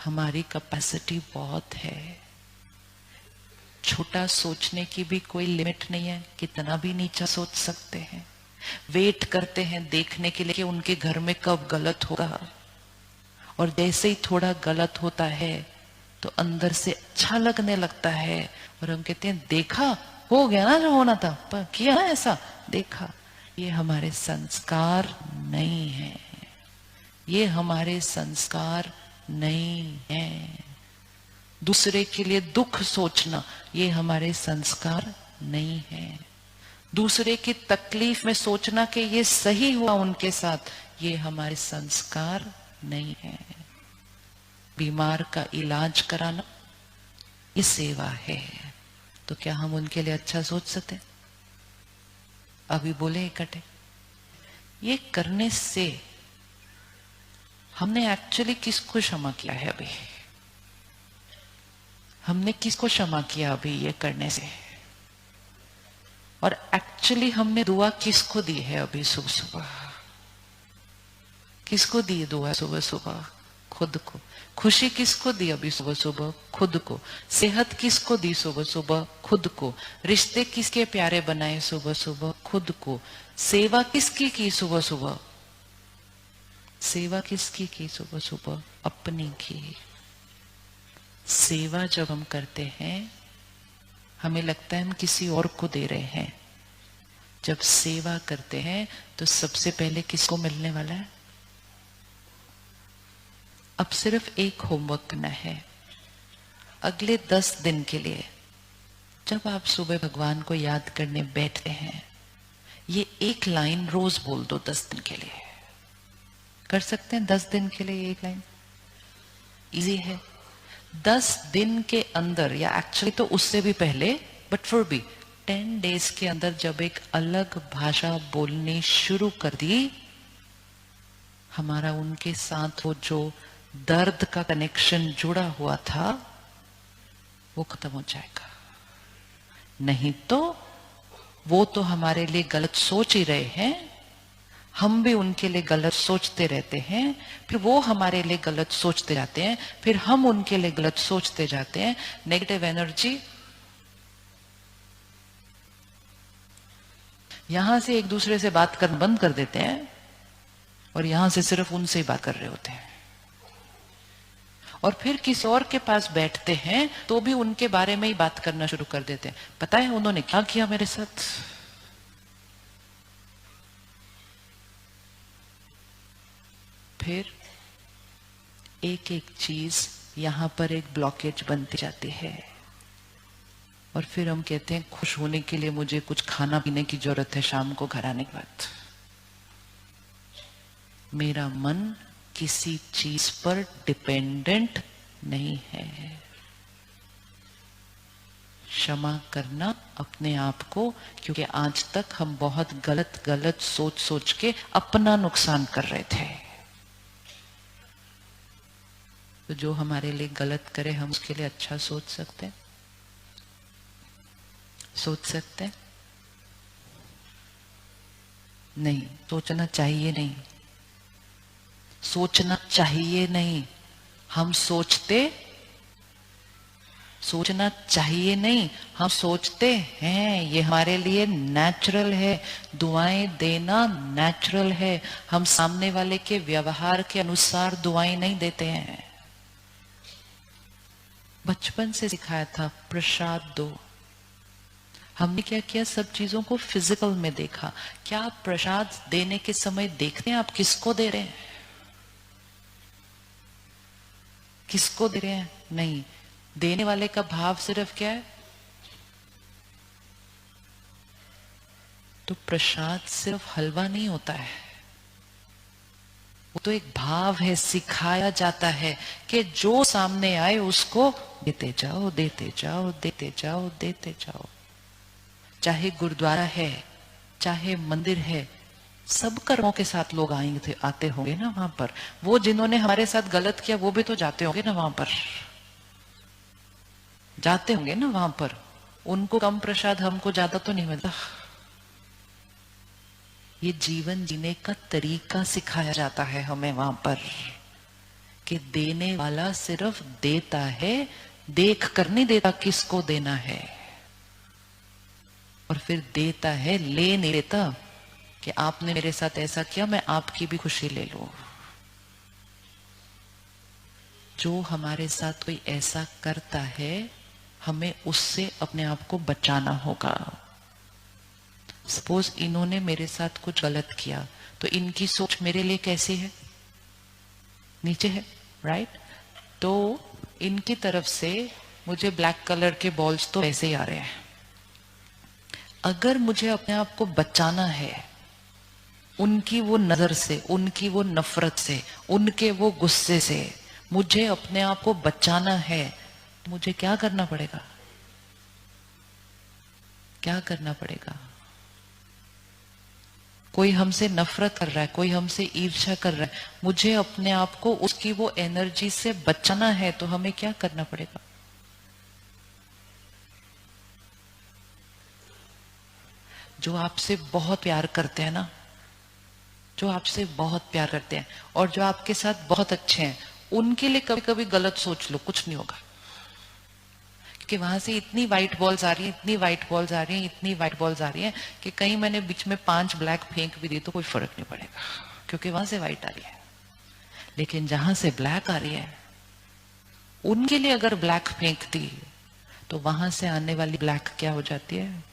हमारी कैपेसिटी बहुत है, छोटा सोचने की भी कोई लिमिट नहीं है, कितना भी नीचा सोच सकते हैं। वेट करते हैं देखने के लिए कि उनके घर में कब गलत होगा, और जैसे ही थोड़ा गलत होता है तो अंदर से अच्छा लगने लगता है, और हम कहते हैं देखा, हो गया ना जो होना था, पर किया ना ऐसा, देखा। ये हमारे संस्कार नहीं है, ये हमारे संस्कार नहीं है। दूसरे के लिए दुख सोचना ये हमारे संस्कार नहीं है। दूसरे की तकलीफ में सोचना कि ये सही हुआ उनके साथ, ये हमारे संस्कार नहीं है। बीमार का इलाज कराना ये सेवा है, तो क्या हम उनके लिए अच्छा सोच सकते? अभी बोले इकट्ठे, ये करने से हमने एक्चुअली किसको क्षमा किया है? अभी हमने किसको क्षमा किया अभी ये करने से? और एक्चुअली हमने दुआ किसको दी है अभी सुबह सुबह? किसको दी दुआ सुबह सुबह? खुद को। खुशी किसको दी अभी सुबह सुबह? खुद को। सेहत किसको दी सुबह सुबह? खुद को। रिश्ते किसके प्यारे बनाए सुबह सुबह? खुद को। सेवा किसकी की सुबह सुबह? सेवा किसकी की सुबह सुबह? अपनी की। सेवा जब हम करते हैं हमें लगता है हम किसी और को दे रहे हैं। जब सेवा करते हैं तो सबसे पहले किसको मिलने वाला है? अब सिर्फ एक होमवर्क करना है अगले 10 दिन के लिए। जब आप सुबह भगवान को याद करने बैठते हैं, ये एक लाइन रोज बोल दो 10 दिन के लिए। कर सकते हैं 10 दिन के लिए एक लाइन? इजी है। 10 दिन के अंदर, या एक्चुअली तो उससे भी पहले, बट फिर भी 10 डेज के अंदर जब एक अलग भाषा बोलनी शुरू कर दी, हमारा उनके साथ वो जो दर्द का कनेक्शन जुड़ा हुआ था वो खत्म हो जाएगा। नहीं तो वो तो हमारे लिए गलत सोच ही रहे हैं, हम भी उनके लिए गलत सोचते रहते हैं, फिर वो हमारे लिए गलत सोचते जाते हैं, फिर हम उनके लिए गलत सोचते जाते हैं। नेगेटिव एनर्जी यहां से एक दूसरे से बात करना बंद कर देते हैं और यहां से सिर्फ उनसे ही बात कर रहे होते हैं, और फिर किसी और के पास बैठते हैं तो भी उनके बारे में ही बात करना शुरू कर देते हैं। पता है उन्होंने क्या किया मेरे साथ? फिर एक एक चीज यहां पर एक ब्लॉकेज बनती जाती है, और फिर हम कहते हैं खुश होने के लिए मुझे कुछ खाना पीने की जरूरत है शाम को घर आने के बाद। मेरा मन किसी चीज पर डिपेंडेंट नहीं है। क्षमा करना अपने आप को, क्योंकि आज तक हम बहुत गलत गलत सोच सोच के अपना नुकसान कर रहे थे। तो जो हमारे लिए गलत करे हम उसके लिए अच्छा सोच सकते हैं? सोच सकते हैं? नहीं, सोचना चाहिए नहीं, सोचना चाहिए नहीं। हम सोचना चाहिए नहीं, हम सोचते हैं। ये हमारे लिए नेचुरल है, दुआएं देना नेचुरल है। हम सामने वाले के व्यवहार के अनुसार दुआएं नहीं देते हैं। बचपन से सिखाया था प्रसाद दो। हमने क्या किया, सब चीजों को फिजिकल में देखा। क्या आप प्रसाद देने के समय देखते हैं आप किसको दे रहे हैं? किसको दे रहे हैं? नहीं, देने वाले का भाव सिर्फ क्या है? तो प्रसाद सिर्फ हलवा नहीं होता है, वो तो एक भाव है। सिखाया जाता है कि जो सामने आए उसको देते जाओ, देते जाओ, देते जाओ, देते जाओ। चाहे गुरुद्वारा है, चाहे मंदिर है, सब कर्मों के साथ लोग आएंगे, आते होंगे ना वहां पर। वो जिन्होंने हमारे साथ गलत किया वो भी तो जाते होंगे ना वहां पर, जाते होंगे ना वहां पर। उनको कम प्रसाद, हमको ज्यादा तो नहीं मिलता। ये जीवन जीने का तरीका सिखाया जाता है हमें वहां पर, कि देने वाला सिर्फ देता है, देख कर नहीं देता किसको देना है, और फिर देता है, ले नहीं लेता कि आपने मेरे साथ ऐसा किया मैं आपकी भी खुशी ले लूं। जो हमारे साथ कोई ऐसा करता है हमें उससे अपने आप को बचाना होगा। सपोज इन्होंने मेरे साथ कुछ गलत किया तो इनकी सोच मेरे लिए कैसी है, नीचे है, राइट? तो इनकी तरफ से मुझे ब्लैक कलर के बॉल्स तो ऐसे ही आ रहे हैं। अगर मुझे अपने आप को बचाना है उनकी वो नजर से, उनकी वो नफरत से, उनके वो गुस्से से, मुझे अपने आप को बचाना है, मुझे क्या करना पड़ेगा? क्या करना पड़ेगा? कोई हमसे नफरत कर रहा है, कोई हमसे ईर्ष्या कर रहा है, मुझे अपने आप को उसकी वो एनर्जी से बचाना है, तो हमें क्या करना पड़ेगा? जो आपसे बहुत प्यार करते हैं ना, जो आपसे बहुत प्यार करते हैं और जो आपके साथ बहुत अच्छे हैं, उनके लिए कभी कभी गलत सोच लो, कुछ नहीं होगा। क्योंकि वहां से इतनी व्हाइट बॉल्स आ रही है, इतनी व्हाइट बॉल्स आ रही है, इतनी व्हाइट बॉल्स आ रही है कि कहीं मैंने बीच में 5 ब्लैक फेंक भी दी तो कोई फर्क नहीं पड़ेगा, क्योंकि वहां से व्हाइट आ रही है। लेकिन जहां से ब्लैक आ रही है उनके लिए अगर ब्लैक फेंक दी तो वहां से आने वाली ब्लैक क्या हो जाती है?